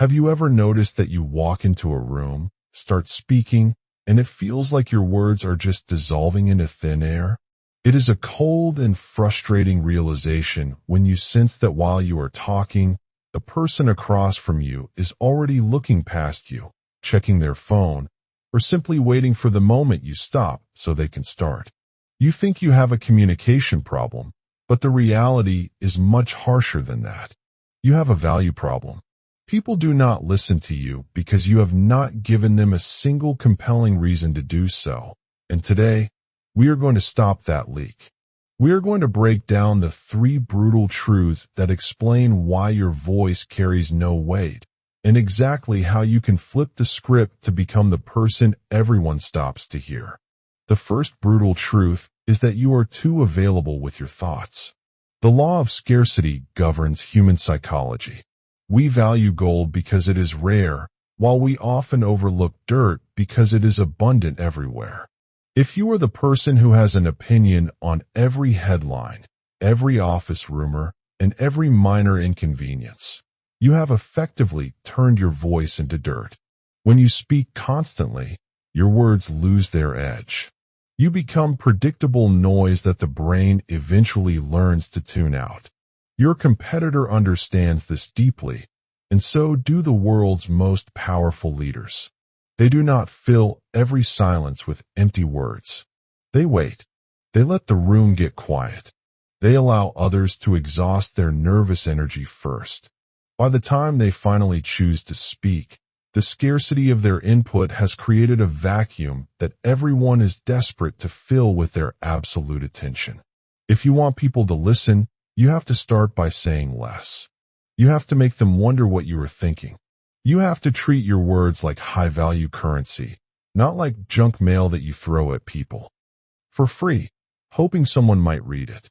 Have you ever noticed that you walk into a room, start speaking, and it feels like your words are just dissolving into thin air? It is a cold and frustrating realization when you sense that while you are talking, the person across from you is already looking past you, checking their phone, or simply waiting for the moment you stop so they can start. You think you have a communication problem, but the reality is much harsher than that. You have a value problem. People do not listen to you because you have not given them a single compelling reason to do so. And today, we are going to stop that leak. We are going to break down the 3 brutal truths that explain why your voice carries no weight, and exactly how you can flip the script to become the person everyone stops to hear. The first brutal truth is that you are too available with your thoughts. The law of scarcity governs human psychology. We value gold because it is rare, while we often overlook dirt because it is abundant everywhere. If you are the person who has an opinion on every headline, every office rumor, and every minor inconvenience, you have effectively turned your voice into dirt. When you speak constantly, your words lose their edge. You become predictable noise that the brain eventually learns to tune out. Your competitor understands this deeply, and so do the world's most powerful leaders. They do not fill every silence with empty words. They wait. They let the room get quiet. They allow others to exhaust their nervous energy first. By the time they finally choose to speak, the scarcity of their input has created a vacuum that everyone is desperate to fill with their absolute attention. If you want people to listen, you have to start by saying less. You have to make them wonder what you are thinking. You have to treat your words like high-value currency, not like junk mail that you throw at people for free, hoping someone might read it.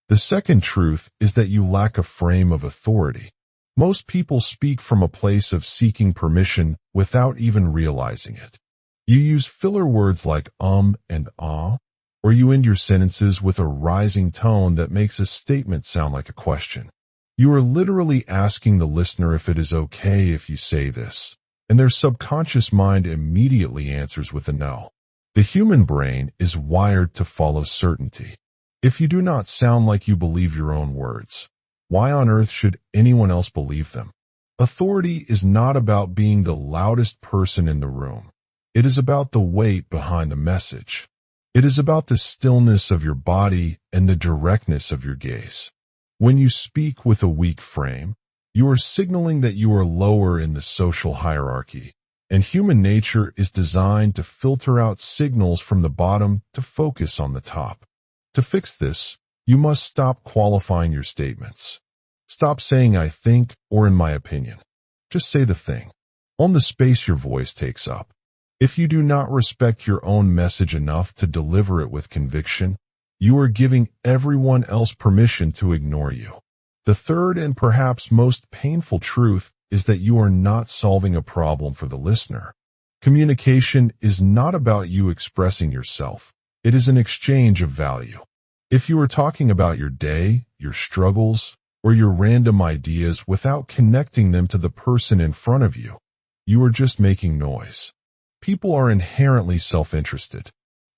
The second truth is that you lack a frame of authority. Most people speak from a place of seeking permission without even realizing it. You use filler words like and ah, or you end your sentences with a rising tone that makes a statement sound like a question. You are literally asking the listener if it is okay if you say this, and their subconscious mind immediately answers with a no. The human brain is wired to follow certainty. If you do not sound like you believe your own words, why on earth should anyone else believe them? Authority is not about being the loudest person in the room. It is about the weight behind the message. It is about the stillness of your body and the directness of your gaze. When you speak with a weak frame, you are signaling that you are lower in the social hierarchy, and human nature is designed to filter out signals from the bottom to focus on the top. To fix this, you must stop qualifying your statements. Stop saying "I think" or "in my opinion." Just say the thing. Own the space your voice takes up. If you do not respect your own message enough to deliver it with conviction, you are giving everyone else permission to ignore you. The third and perhaps most painful truth is that you are not solving a problem for the listener. Communication is not about you expressing yourself. It is an exchange of value. If you are talking about your day, your struggles, or your random ideas without connecting them to the person in front of you, you are just making noise. People are inherently self-interested.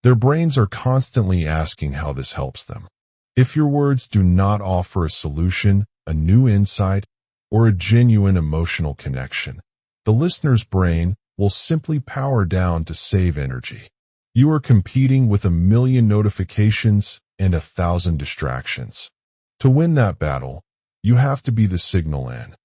Their brains are constantly asking how this helps them. If your words do not offer a solution, a new insight, or a genuine emotional connection, the listener's brain will simply power down to save energy. You are competing with 1,000,000 notifications and 1,000 distractions. To win that battle, you have to be the signal in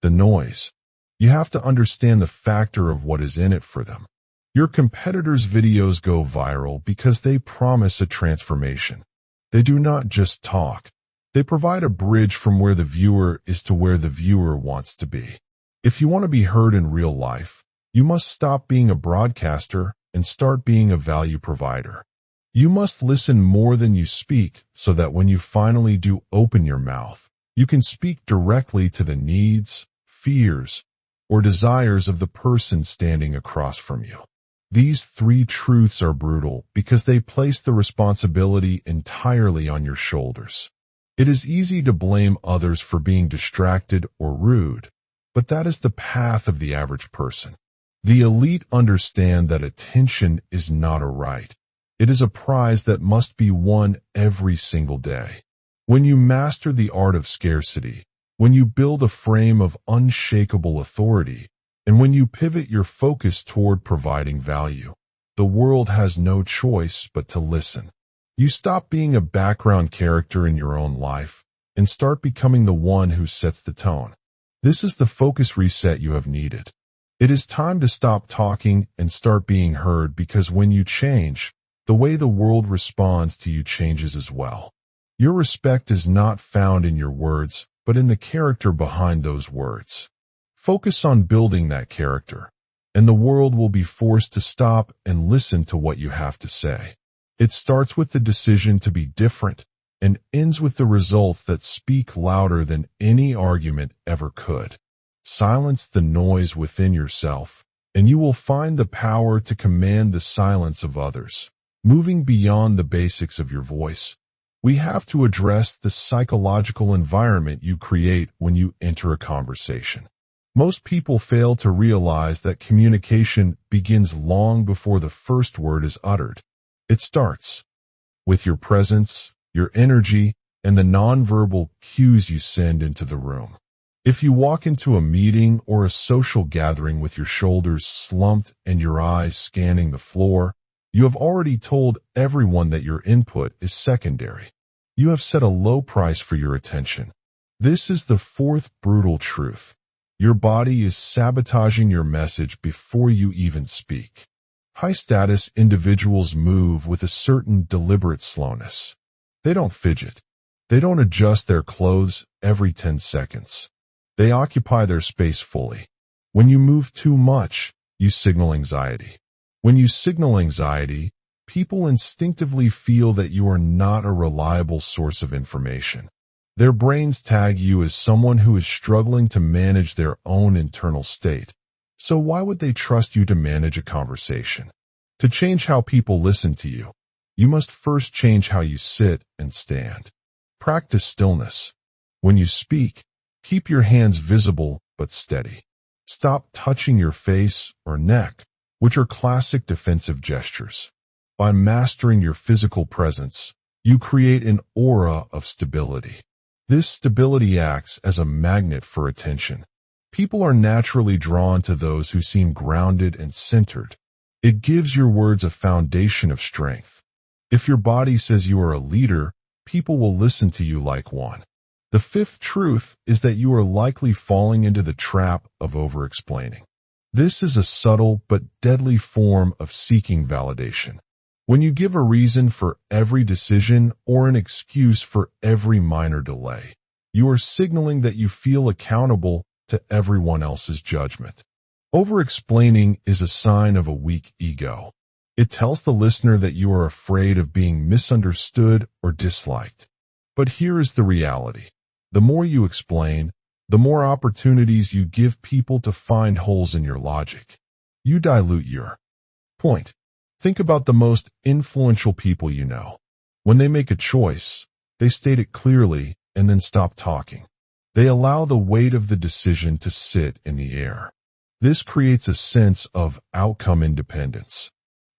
the noise. You have to understand the factor of what is in it for them. Your competitors' videos go viral because they promise a transformation. They do not just talk. They provide a bridge from where the viewer is to where the viewer wants to be. If you want to be heard in real life, you must stop being a broadcaster and start being a value provider. You must listen more than you speak so that when you finally do open your mouth, you can speak directly to the needs, fears, or desires of the person standing across from you. These 3 truths are brutal because they place the responsibility entirely on your shoulders. It is easy to blame others for being distracted or rude, but that is the path of the average person. The elite understand that attention is not a right. It is a prize that must be won every single day. When you master the art of scarcity, when you build a frame of unshakable authority, and when you pivot your focus toward providing value, the world has no choice but to listen. You stop being a background character in your own life and start becoming the one who sets the tone. This is the focus reset you have needed. It is time to stop talking and start being heard, because when you change, the way the world responds to you changes as well. Your respect is not found in your words, but in the character behind those words. Focus on building that character, and the world will be forced to stop and listen to what you have to say. It starts with the decision to be different and ends with the results that speak louder than any argument ever could. Silence the noise within yourself, and you will find the power to command the silence of others. Moving beyond the basics of your voice, we have to address the psychological environment you create when you enter a conversation. Most people fail to realize that communication begins long before the first word is uttered. It starts with your presence, your energy, and the nonverbal cues you send into the room. If you walk into a meeting or a social gathering with your shoulders slumped and your eyes scanning the floor, you have already told everyone that your input is secondary. You have set a low price for your attention. This is the fourth brutal truth. Your body is sabotaging your message before you even speak. High-status individuals move with a certain deliberate slowness. They don't fidget. They don't adjust their clothes every 10 seconds. They occupy their space fully. When you move too much, you signal anxiety. When you signal anxiety, people instinctively feel that you are not a reliable source of information. Their brains tag you as someone who is struggling to manage their own internal state. So why would they trust you to manage a conversation? To change how people listen to you, you must first change how you sit and stand. Practice stillness. When you speak, keep your hands visible but steady. Stop touching your face or neck, which are classic defensive gestures. By mastering your physical presence, you create an aura of stability. This stability acts as a magnet for attention. People are naturally drawn to those who seem grounded and centered. It gives your words a foundation of strength. If your body says you are a leader, people will listen to you like one. The fifth truth is that you are likely falling into the trap of over-explaining. This is a subtle but deadly form of seeking validation. When you give a reason for every decision or an excuse for every minor delay, you are signaling that you feel accountable to everyone else's judgment. Over-explaining is a sign of a weak ego. It tells the listener that you are afraid of being misunderstood or disliked. But here is the reality. The more you explain, the more opportunities you give people to find holes in your logic. You dilute your point. Think about the most influential people you know. When they make a choice, they state it clearly and then stop talking. They allow the weight of the decision to sit in the air. This creates a sense of outcome independence.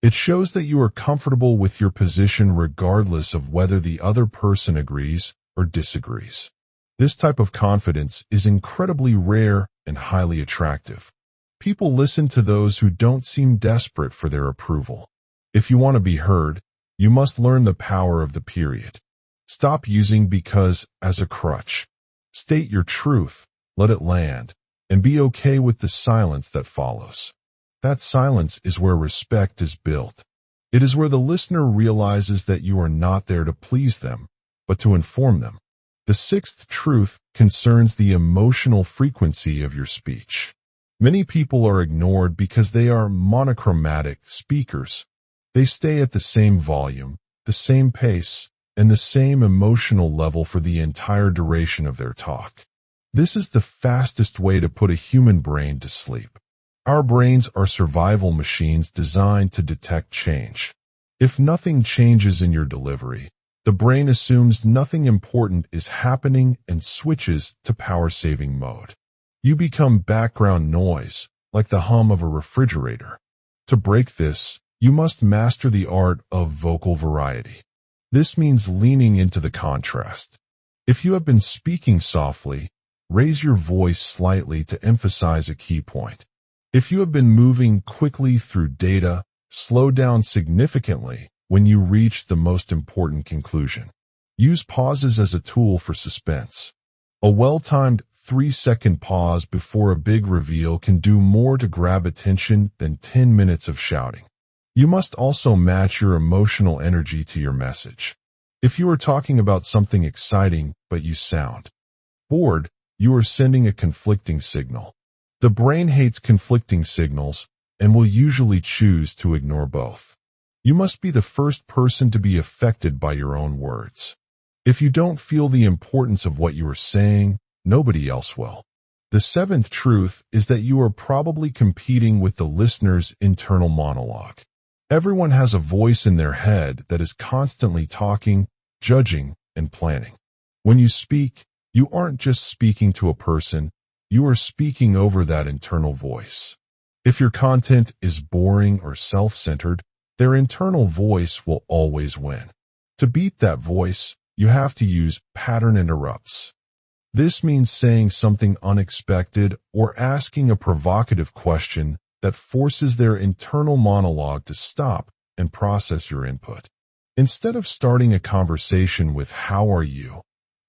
It shows that you are comfortable with your position regardless of whether the other person agrees or disagrees. This type of confidence is incredibly rare and highly attractive. People listen to those who don't seem desperate for their approval. If you want to be heard, you must learn the power of the period. Stop using because as a crutch. State your truth, let it land, and be okay with the silence that follows. That silence is where respect is built. It is where the listener realizes that you are not there to please them, but to inform them. The sixth truth concerns the emotional frequency of your speech. Many people are ignored because they are monochromatic speakers. They stay at the same volume, the same pace, and the same emotional level for the entire duration of their talk. This is the fastest way to put a human brain to sleep. Our brains are survival machines designed to detect change. If nothing changes in your delivery, the brain assumes nothing important is happening and switches to power-saving mode. You become background noise, like the hum of a refrigerator. To break this, you must master the art of vocal variety. This means leaning into the contrast. If you have been speaking softly, raise your voice slightly to emphasize a key point. If you have been moving quickly through data, slow down significantly when you reach the most important conclusion. Use pauses as a tool for suspense. A well-timed 3-second pause before a big reveal can do more to grab attention than 10 minutes of shouting. You must also match your emotional energy to your message. If you are talking about something exciting but you sound bored, you are sending a conflicting signal. The brain hates conflicting signals and will usually choose to ignore both. You must be the first person to be affected by your own words. If you don't feel the importance of what you are saying, nobody else will. The seventh truth is that you are probably competing with the listener's internal monologue. Everyone has a voice in their head that is constantly talking, judging, and planning. When you speak, you aren't just speaking to a person, you are speaking over that internal voice. If your content is boring or self-centered, their internal voice will always win. To beat that voice, you have to use pattern interrupts. This means saying something unexpected or asking a provocative question that forces their internal monologue to stop and process your input. Instead of starting a conversation with "How are you?"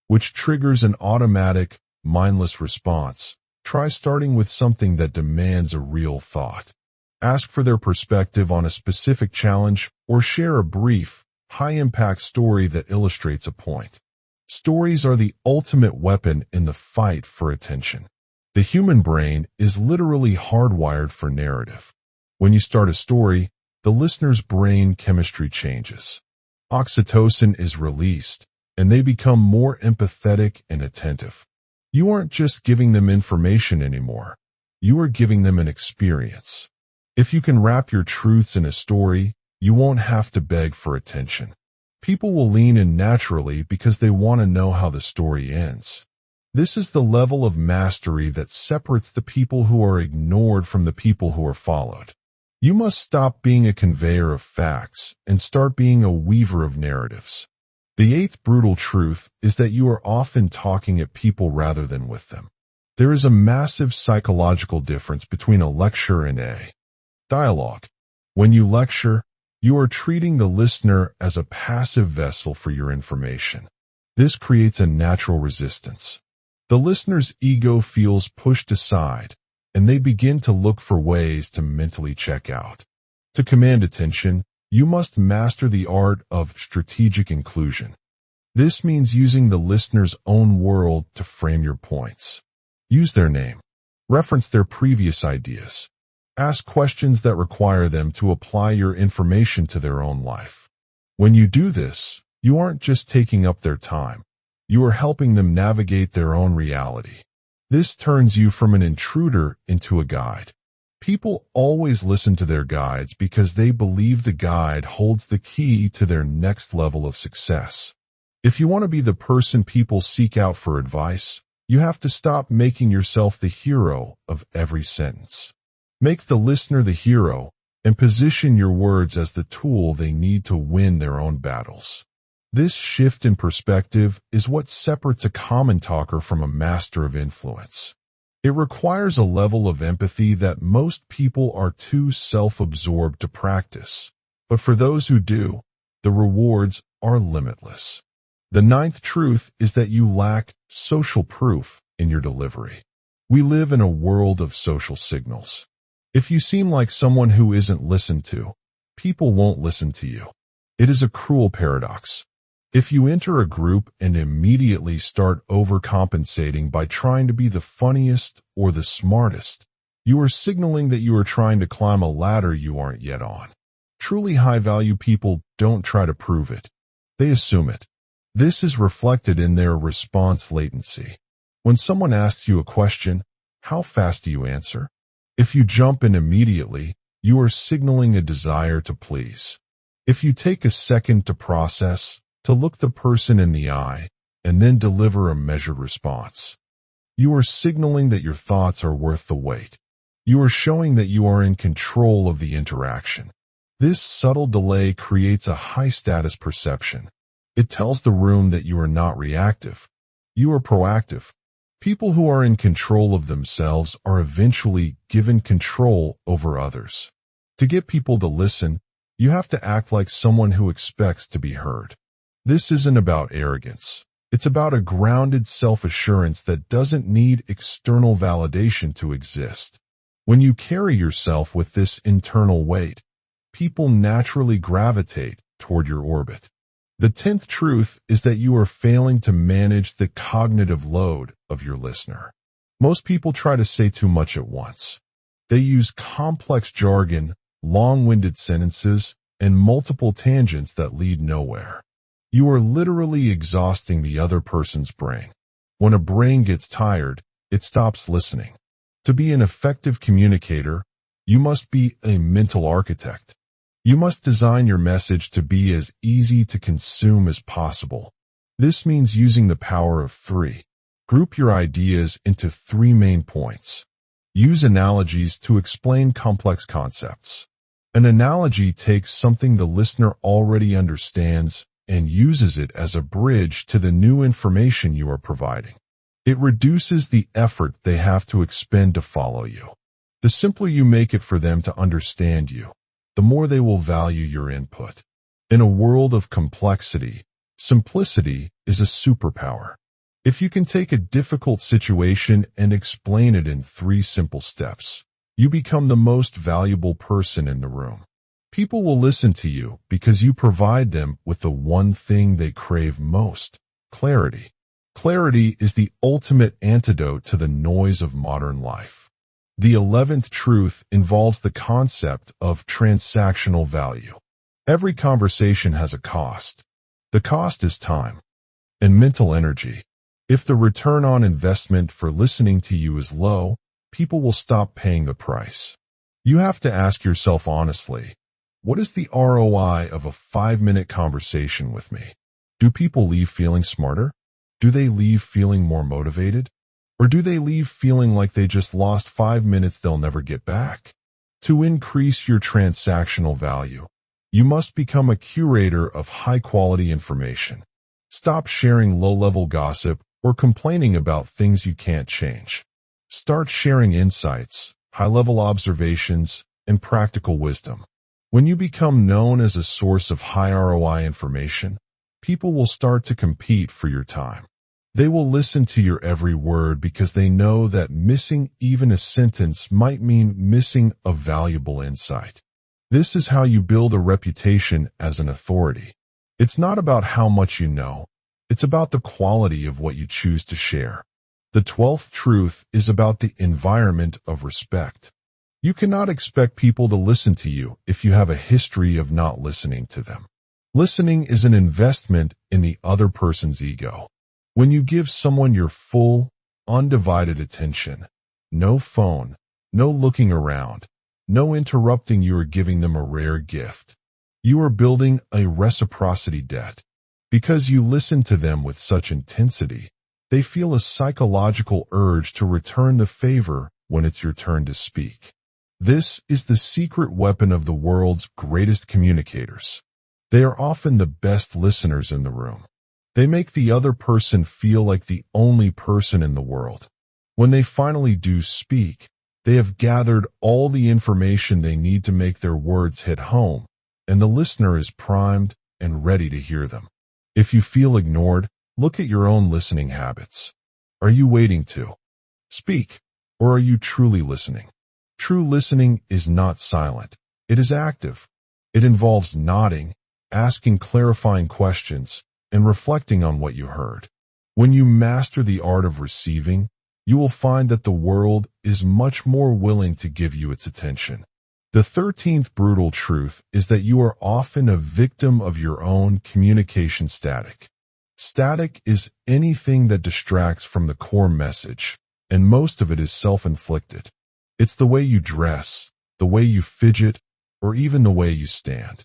which triggers an automatic, mindless response, try starting with something that demands a real thought. Ask for their perspective on a specific challenge or share a brief, high-impact story that illustrates a point. Stories are the ultimate weapon in the fight for attention. The human brain is literally hardwired for narrative. When you start a story, the listener's brain chemistry changes. Oxytocin is released, and they become more empathetic and attentive. You aren't just giving them information anymore. You are giving them an experience. If you can wrap your truths in a story, you won't have to beg for attention. People will lean in naturally because they want to know how the story ends. This is the level of mastery that separates the people who are ignored from the people who are followed. You must stop being a conveyor of facts and start being a weaver of narratives. The eighth brutal truth is that you are often talking at people rather than with them. There is a massive psychological difference between a lecture and a dialogue. When you lecture, you are treating the listener as a passive vessel for your information. This creates a natural resistance. The listener's ego feels pushed aside, and they begin to look for ways to mentally check out. To command attention, you must master the art of strategic inclusion. This means using the listener's own world to frame your points. Use their name. Reference their previous ideas. Ask questions that require them to apply your information to their own life. When you do this, you aren't just taking up their time. You are helping them navigate their own reality. This turns you from an intruder into a guide. People always listen to their guides because they believe the guide holds the key to their next level of success. If you want to be the person people seek out for advice, you have to stop making yourself the hero of every sentence. Make the listener the hero and position your words as the tool they need to win their own battles. This shift in perspective is what separates a common talker from a master of influence. It requires a level of empathy that most people are too self-absorbed to practice. But for those who do, the rewards are limitless. The ninth truth is that you lack social proof in your delivery. We live in a world of social signals. If you seem like someone who isn't listened to, people won't listen to you. It is a cruel paradox. If you enter a group and immediately start overcompensating by trying to be the funniest or the smartest, you are signaling that you are trying to climb a ladder you aren't yet on. Truly high-value people don't try to prove it. They assume it. This is reflected in their response latency. When someone asks you a question, how fast do you answer? If you jump in immediately, you are signaling a desire to please. If you take a second to process, to look the person in the eye, and then deliver a measured response, You are signaling that your thoughts are worth the wait. You are showing that you are in control of the interaction. This subtle delay creates a high-status perception. It tells the room that you are not reactive. You are proactive. People who are in control of themselves are eventually given control over others. To get people to listen, you have to act like someone who expects to be heard. This isn't about arrogance. It's about a grounded self-assurance that doesn't need external validation to exist. When you carry yourself with this internal weight, people naturally gravitate toward your orbit. The 10th truth is that you are failing to manage the cognitive load of your listener. Most people try to say too much at once. They use complex jargon, long-winded sentences, and multiple tangents that lead nowhere. You are literally exhausting the other person's brain. When a brain gets tired, it stops listening. To be an effective communicator, you must be a mental architect. You must design your message to be as easy to consume as possible. This means using the power of 3. Group your ideas into 3 main points. Use analogies to explain complex concepts. An analogy takes something the listener already understands and uses it as a bridge to the new information you are providing. It reduces the effort they have to expend to follow you. The simpler you make it for them to understand you, the more they will value your input. In a world of complexity, simplicity is a superpower. If you can take a difficult situation and explain it in 3 simple steps, you become the most valuable person in the room. People will listen to you because you provide them with the one thing they crave most: clarity. Clarity is the ultimate antidote to the noise of modern life. The 11th truth involves the concept of transactional value. Every conversation has a cost. The cost is time and mental energy. If the return on investment for listening to you is low, people will stop paying the price. You have to ask yourself honestly, what is the ROI of a 5-minute conversation with me? Do people leave feeling smarter? Do they leave feeling more motivated? Or do they leave feeling like they just lost 5 minutes they'll never get back? To increase your transactional value, you must become a curator of high-quality information. Stop sharing low-level gossip or complaining about things you can't change. Start sharing insights, high-level observations, and practical wisdom. When you become known as a source of high ROI information, people will start to compete for your time. They will listen to your every word because they know that missing even a sentence might mean missing a valuable insight. This is how you build a reputation as an authority. It's not about how much you know. It's about the quality of what you choose to share. The 12th truth is about the environment of respect. You cannot expect people to listen to you if you have a history of not listening to them. Listening is an investment in the other person's ego. When you give someone your full, undivided attention, no phone, no looking around, no interrupting, you are giving them a rare gift. You are building a reciprocity debt. Because you listen to them with such intensity, they feel a psychological urge to return the favor when it's your turn to speak. This is the secret weapon of the world's greatest communicators. They are often the best listeners in the room. They make the other person feel like the only person in the world. When they finally do speak, they have gathered all the information they need to make their words hit home, and the listener is primed and ready to hear them. If you feel ignored, look at your own listening habits. Are you waiting to speak, or are you truly listening? True listening is not silent. It is active. It involves nodding, asking clarifying questions, and reflecting on what you heard. When you master the art of receiving, you will find that the world is much more willing to give you its attention. The 13th brutal truth is that you are often a victim of your own communication static. Static is anything that distracts from the core message, and most of it is self-inflicted. It's the way you dress, the way you fidget, or even the way you stand.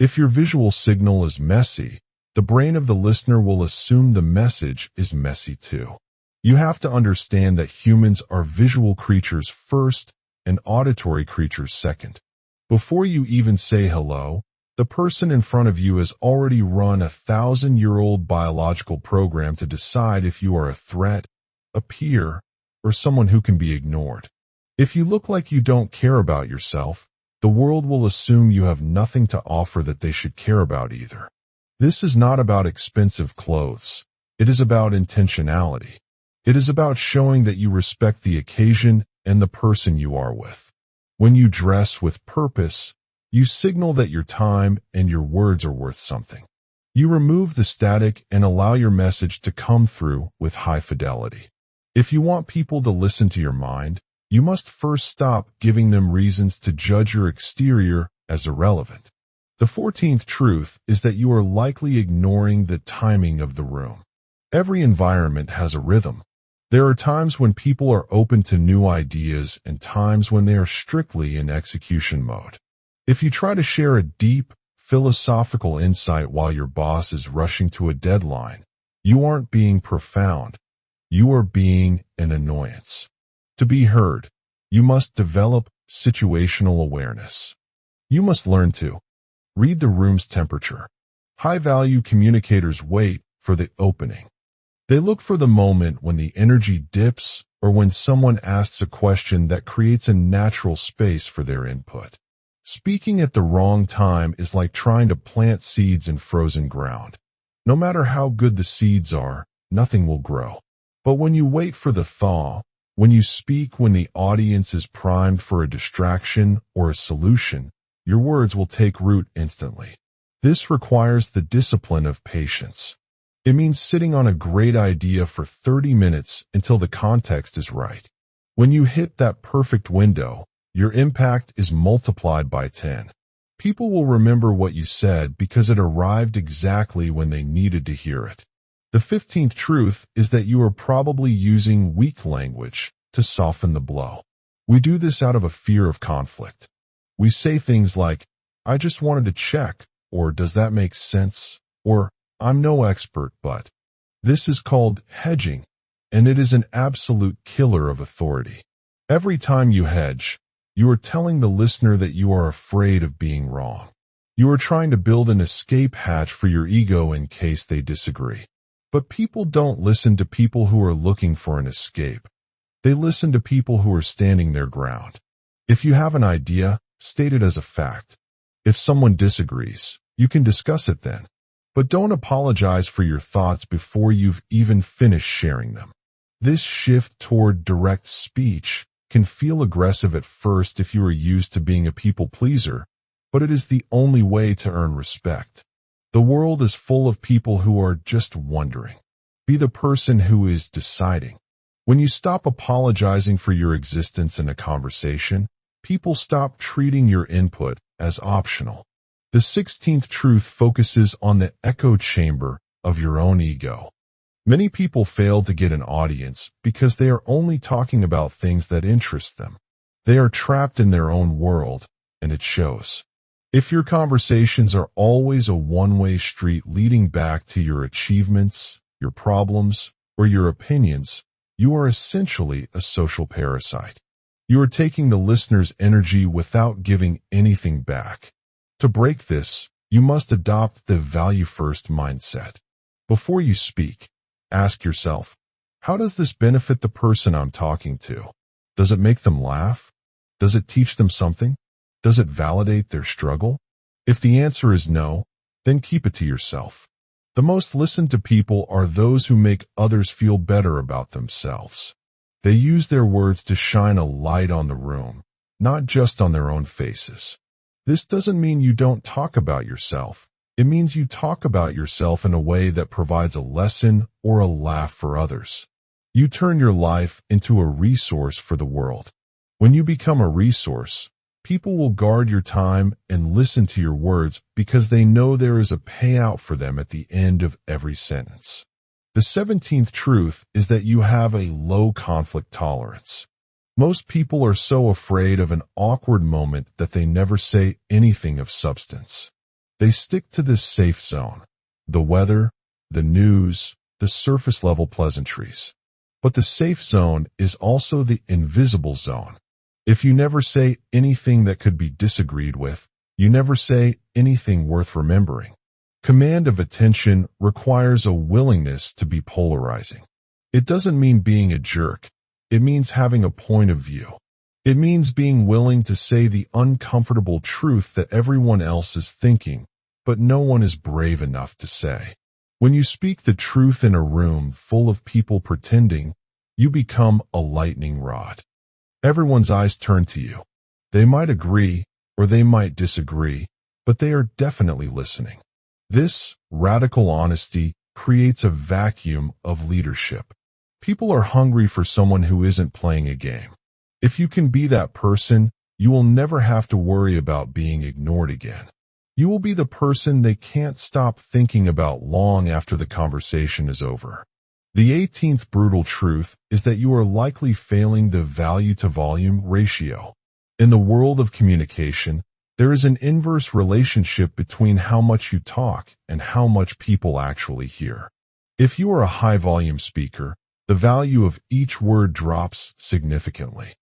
If your visual signal is messy, the brain of the listener will assume the message is messy too. You have to understand that humans are visual creatures first and auditory creatures second. Before you even say hello, the person in front of you has already run a 1,000-year-old biological program to decide if you are a threat, a peer, or someone who can be ignored. If you look like you don't care about yourself, the world will assume you have nothing to offer that they should care about either. This is not about expensive clothes. It is about intentionality. It is about showing that you respect the occasion and the person you are with. When you dress with purpose, you signal that your time and your words are worth something. You remove the static and allow your message to come through with high fidelity. If you want people to listen to your mind, you must first stop giving them reasons to judge your exterior as irrelevant. The 14th truth is that you are likely ignoring the timing of the room. Every environment has a rhythm. There are times when people are open to new ideas and times when they are strictly in execution mode. If you try to share a deep, philosophical insight while your boss is rushing to a deadline, you aren't being profound. You are being an annoyance. To be heard, you must develop situational awareness. You must learn to read the room's temperature. High-value communicators wait for the opening. They look for the moment when the energy dips or when someone asks a question that creates a natural space for their input. Speaking at the wrong time is like trying to plant seeds in frozen ground. No matter how good the seeds are, nothing will grow. But when you wait for the thaw, when you speak when the audience is primed for a distraction or a solution, your words will take root instantly. This requires the discipline of patience. It means sitting on a great idea for 30 minutes until the context is right. When you hit that perfect window, your impact is multiplied by 10. People will remember what you said because it arrived exactly when they needed to hear it. The 15th truth is that you are probably using weak language to soften the blow. We do this out of a fear of conflict. We say things like, "I just wanted to check," or "Does that make sense?" or "I'm no expert, but." This is called hedging, and it is an absolute killer of authority. Every time you hedge, you are telling the listener that you are afraid of being wrong. You are trying to build an escape hatch for your ego in case they disagree. But people don't listen to people who are looking for an escape. They listen to people who are standing their ground. If you have an idea, state it as a fact. If someone disagrees, you can discuss it then. But don't apologize for your thoughts before you've even finished sharing them. This shift toward direct speech can feel aggressive at first if you are used to being a people pleaser, but it is the only way to earn respect. The world is full of people who are just wondering. Be the person who is deciding. When you stop apologizing for your existence in a conversation, people stop treating your input as optional. The 16th truth focuses on the echo chamber of your own ego. Many people fail to get an audience because they are only talking about things that interest them. They are trapped in their own world, and it shows. If your conversations are always a one-way street leading back to your achievements, your problems, or your opinions, you are essentially a social parasite. You are taking the listener's energy without giving anything back. To break this, you must adopt the value-first mindset. Before you speak, ask yourself, how does this benefit the person I'm talking to? Does it make them laugh? Does it teach them something? Does it validate their struggle? If the answer is no, then keep it to yourself. The most listened to people are those who make others feel better about themselves. They use their words to shine a light on the room, not just on their own faces. This doesn't mean you don't talk about yourself. It means you talk about yourself in a way that provides a lesson or a laugh for others. You turn your life into a resource for the world. When you become a resource, people will guard your time and listen to your words because they know there is a payout for them at the end of every sentence. The 17th truth is that you have a low conflict tolerance. Most people are so afraid of an awkward moment that they never say anything of substance. They stick to this safe zone, the weather, the news, the surface-level pleasantries. But the safe zone is also the invisible zone. If you never say anything that could be disagreed with, you never say anything worth remembering. Command of attention requires a willingness to be polarizing. It doesn't mean being a jerk. It means having a point of view. It means being willing to say the uncomfortable truth that everyone else is thinking, but no one is brave enough to say. When you speak the truth in a room full of people pretending, you become a lightning rod. Everyone's eyes turn to you. They might agree or they might disagree, but they are definitely listening. This radical honesty creates a vacuum of leadership. People are hungry for someone who isn't playing a game. If you can be that person, you will never have to worry about being ignored again. You will be the person they can't stop thinking about long after the conversation is over. The 18th brutal truth is that you are likely failing the value-to-volume ratio. In the world of communication, there is an inverse relationship between how much you talk and how much people actually hear. If you are a high-volume speaker, the value of each word drops significantly.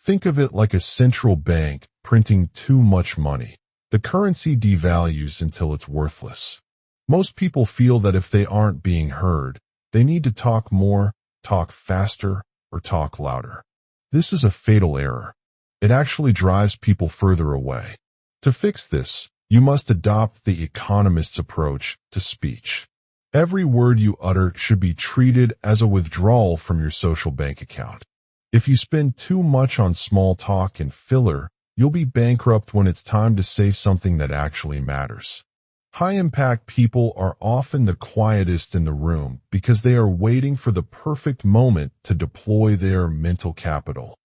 Think of it like a central bank printing too much money. The currency devalues until it's worthless. Most people feel that if they aren't being heard, they need to talk more, talk faster, or talk louder. This is a fatal error. It actually drives people further away. To fix this, you must adopt the economist's approach to speech. Every word you utter should be treated as a withdrawal from your social bank account. If you spend too much on small talk and filler, you'll be bankrupt when it's time to say something that actually matters. High-impact people are often the quietest in the room because they are waiting for the perfect moment to deploy their mental capital.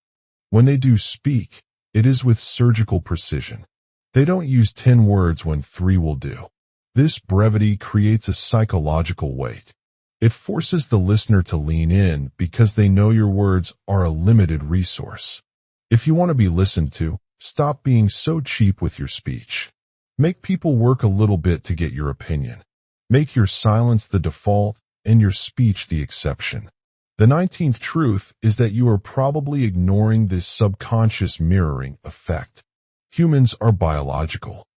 When they do speak, it is with surgical precision. They don't use 10 words when 3 will do. This brevity creates a psychological weight. It forces the listener to lean in because they know your words are a limited resource. If you want to be listened to, stop being so cheap with your speech. Make people work a little bit to get your opinion. Make your silence the default and your speech the exception. The 19th truth is that you are probably ignoring this subconscious mirroring effect. Humans are biological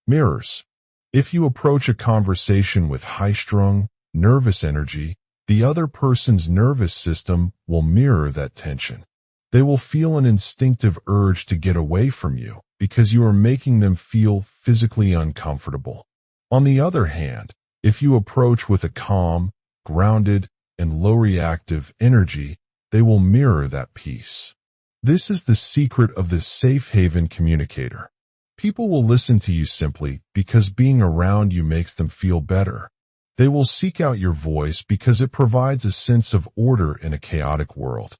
mirrors. If you approach a conversation with high-strung, nervous energy, the other person's nervous system will mirror that tension. They will feel an instinctive urge to get away from you because you are making them feel physically uncomfortable. On the other hand, if you approach with a calm, grounded, and low-reactive energy, they will mirror that peace. This is the secret of the safe haven communicator. People will listen to you simply because being around you makes them feel better. They will seek out your voice because it provides a sense of order in a chaotic world.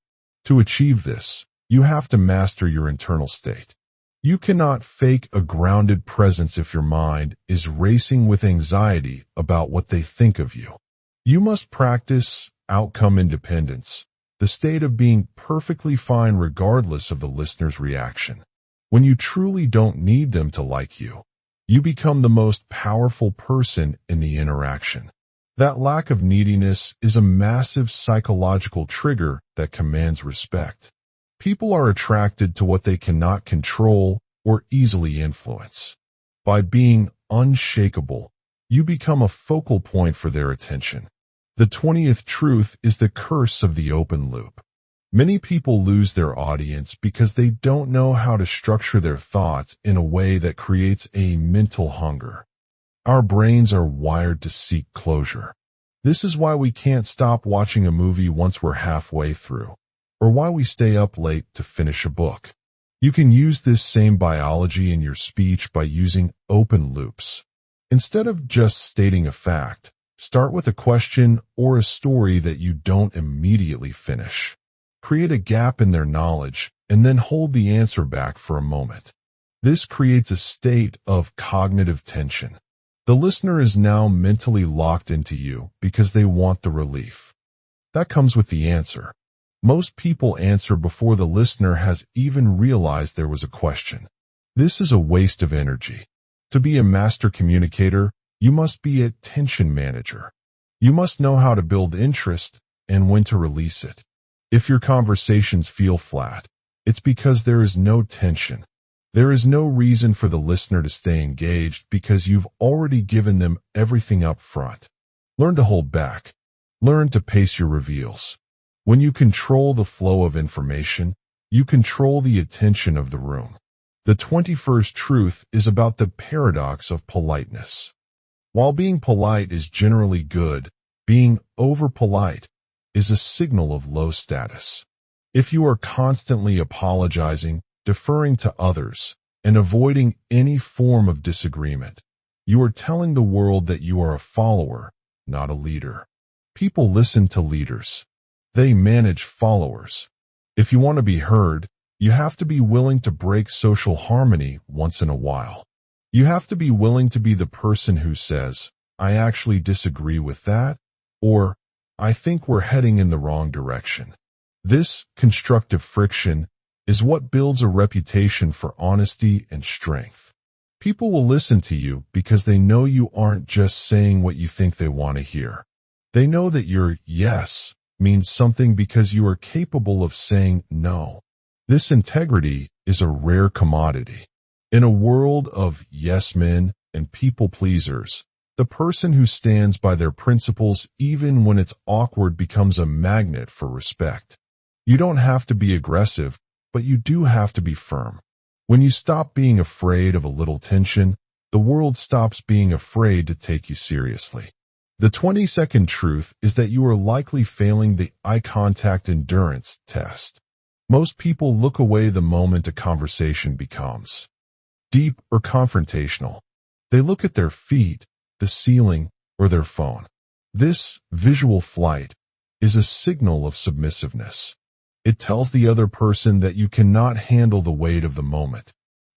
To achieve this, you have to master your internal state. You cannot fake a grounded presence if your mind is racing with anxiety about what they think of you. You must practice outcome independence, the state of being perfectly fine regardless of the listener's reaction. When you truly don't need them to like you, you become the most powerful person in the interaction. That lack of neediness is a massive psychological trigger that commands respect. People are attracted to what they cannot control or easily influence. By being unshakable, you become a focal point for their attention. The 20th truth is the curse of the open loop. Many people lose their audience because they don't know how to structure their thoughts in a way that creates a mental hunger. Our brains are wired to seek closure. This is why we can't stop watching a movie once we're halfway through, or why we stay up late to finish a book. You can use this same biology in your speech by using open loops. Instead of just stating a fact, start with a question or a story that you don't immediately finish. Create a gap in their knowledge and then hold the answer back for a moment. This creates a state of cognitive tension. The listener is now mentally locked into you because they want the relief. That comes with the answer. Most people answer before the listener has even realized there was a question. This is a waste of energy. To be a master communicator, you must be a tension manager. You must know how to build interest and when to release it. If your conversations feel flat, it's because there is no tension. There is no reason for the listener to stay engaged because you've already given them everything up front. Learn to hold back. Learn to pace your reveals. When you control the flow of information, you control the attention of the room. The 21st truth is about the paradox of politeness. While being polite is generally good, being over-polite is a signal of low status. If you are constantly apologizing, deferring to others, and avoiding any form of disagreement, you are telling the world that you are a follower, not a leader. People listen to leaders. They manage followers. If you want to be heard, you have to be willing to break social harmony once in a while. You have to be willing to be the person who says, "I actually disagree with that," or "I think we're heading in the wrong direction." This constructive friction is what builds a reputation for honesty and strength. People will listen to you because they know you aren't just saying what you think they want to hear. They know that your yes means something because you are capable of saying no. This integrity is a rare commodity. In a world of yes men and people pleasers, the person who stands by their principles even when it's awkward becomes a magnet for respect. You don't have to be aggressive, but you do have to be firm. When you stop being afraid of a little tension, the world stops being afraid to take you seriously. The 22nd truth is that you are likely failing the eye contact endurance test. Most people look away the moment a conversation becomes deep or confrontational. They look at their feet, the ceiling, or their phone. This visual flight is a signal of submissiveness. It tells the other person that you cannot handle the weight of the moment.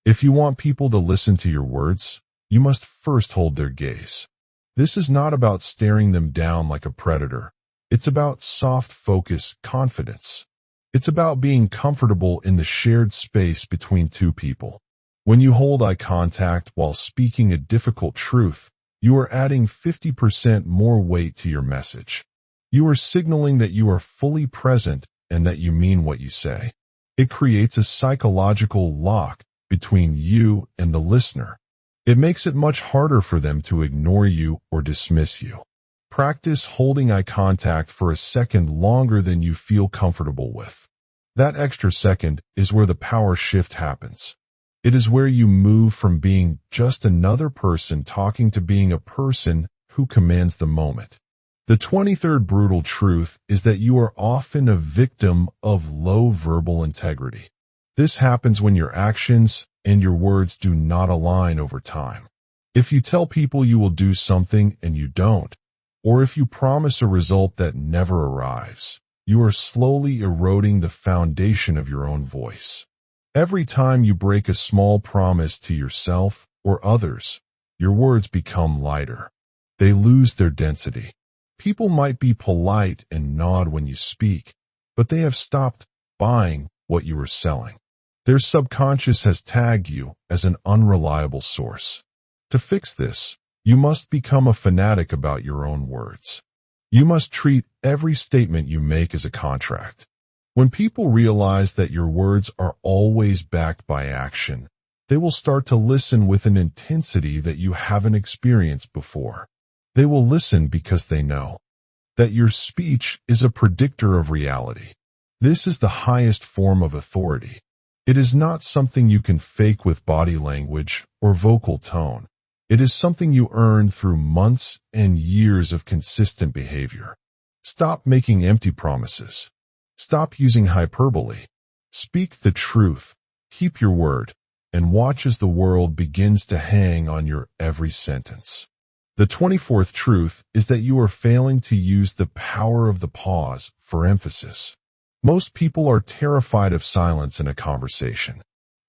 If you want people to listen to your words, you must first hold their gaze. This is not about staring them down like a predator. It's about soft focus, confidence. It's about being comfortable in the shared space between two people. When you hold eye contact while speaking a difficult truth, you are adding 50% more weight to your message. You are signaling that you are fully present and that you mean what you say. It creates a psychological lock between you and the listener. It makes it much harder for them to ignore you or dismiss you. Practice holding eye contact for a second longer than you feel comfortable with. That extra second is where the power shift happens. It is where you move from being just another person talking to being a person who commands the moment. The 23rd brutal truth is that you are often a victim of low verbal integrity. This happens when your actions and your words do not align over time. If you tell people you will do something and you don't, or if you promise a result that never arrives, you are slowly eroding the foundation of your own voice. Every time you break a small promise to yourself or others, your words become lighter. They lose their density. People might be polite and nod when you speak, but they have stopped buying what you are selling. Their subconscious has tagged you as an unreliable source. To fix this, you must become a fanatic about your own words. You must treat every statement you make as a contract. When people realize that your words are always backed by action, they will start to listen with an intensity that you haven't experienced before. They will listen because they know that your speech is a predictor of reality. This is the highest form of authority. It is not something you can fake with body language or vocal tone. It is something you earn through months and years of consistent behavior. Stop making empty promises. Stop using hyperbole. Speak the truth. Keep your word. And watch as the world begins to hang on your every sentence. The 24th truth is that you are failing to use the power of the pause for emphasis. Most people are terrified of silence in a conversation.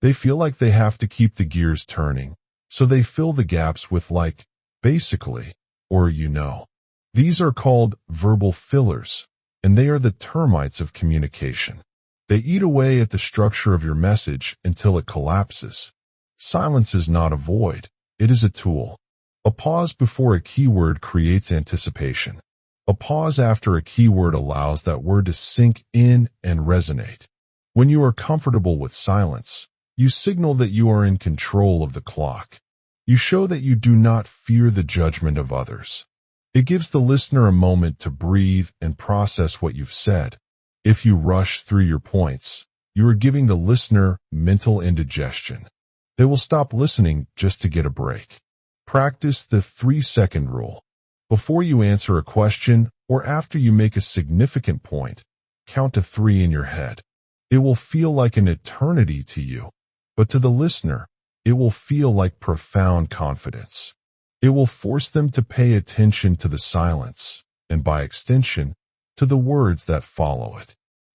They feel like they have to keep the gears turning, so they fill the gaps with like, basically, or you know. These are called verbal fillers, and they are the termites of communication. They eat away at the structure of your message until it collapses. Silence is not a void, it is a tool. A pause before a keyword creates anticipation. A pause after a keyword allows that word to sink in and resonate. When you are comfortable with silence, you signal that you are in control of the clock. You show that you do not fear the judgment of others. It gives the listener a moment to breathe and process what you've said. If you rush through your points, you are giving the listener mental indigestion. They will stop listening just to get a break. Practice the 3-second rule. Before you answer a question or after you make a significant point, count to 3 in your head. It will feel like an eternity to you, but to the listener, it will feel like profound confidence. It will force them to pay attention to the silence, and by extension, to the words that follow it.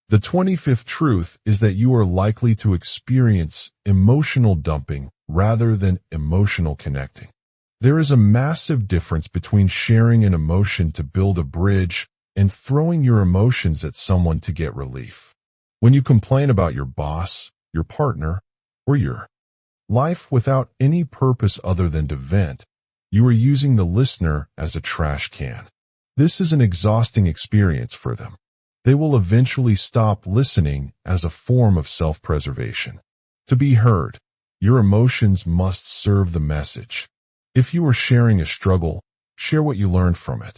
The 25th truth is that you are likely to experience emotional dumping rather than emotional connecting. There is a massive difference between sharing an emotion to build a bridge and throwing your emotions at someone to get relief. When you complain about your boss, your partner, or your life without any purpose other than to vent, you are using the listener as a trash can. This is an exhausting experience for them. They will eventually stop listening as a form of self-preservation. To be heard, your emotions must serve the message. If you are sharing a struggle, share what you learned from it.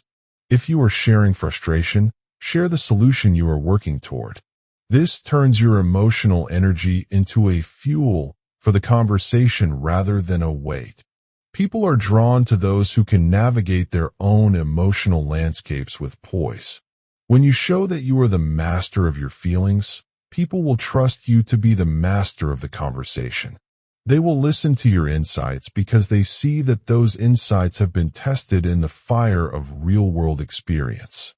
If you are sharing frustration, share the solution you are working toward. This turns your emotional energy into a fuel for the conversation rather than a weight. People are drawn to those who can navigate their own emotional landscapes with poise. When you show that you are the master of your feelings, people will trust you to be the master of the conversation. They will listen to your insights because they see that those insights have been tested in the fire of real-world experience.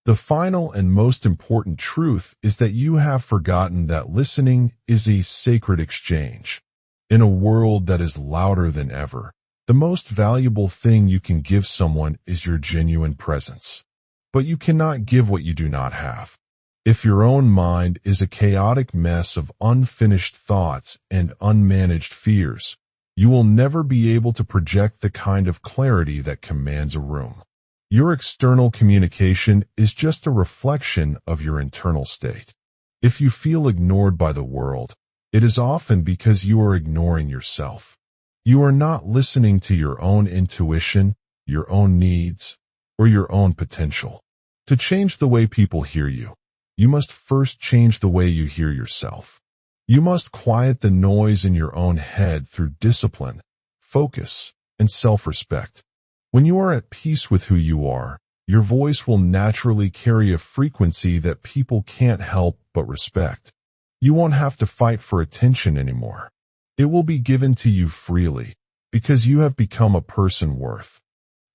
The final and most important truth is that you have forgotten that listening is a sacred exchange. In a world that is louder than ever, the most valuable thing you can give someone is your genuine presence. But you cannot give what you do not have. If your own mind is a chaotic mess of unfinished thoughts and unmanaged fears, you will never be able to project the kind of clarity that commands a room. Your external communication is just a reflection of your internal state. If you feel ignored by the world, it is often because you are ignoring yourself. You are not listening to your own intuition, your own needs, or your own potential. To change the way people hear you, you must first change the way you hear yourself. You must quiet the noise in your own head through discipline, focus, and self-respect. When you are at peace with who you are, your voice will naturally carry a frequency that people can't help but respect. You won't have to fight for attention anymore. It will be given to you freely because you have become a person worth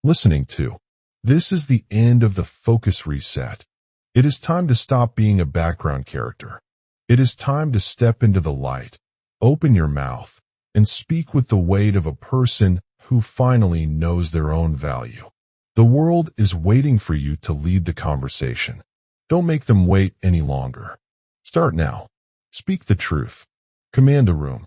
listening to. This is the end of the focus reset. It is time to stop being a background character. It is time to step into the light, open your mouth, and speak with the weight of a person who finally knows their own value. The world is waiting for you to lead the conversation. Don't make them wait any longer. Start now. Speak the truth. Command a room.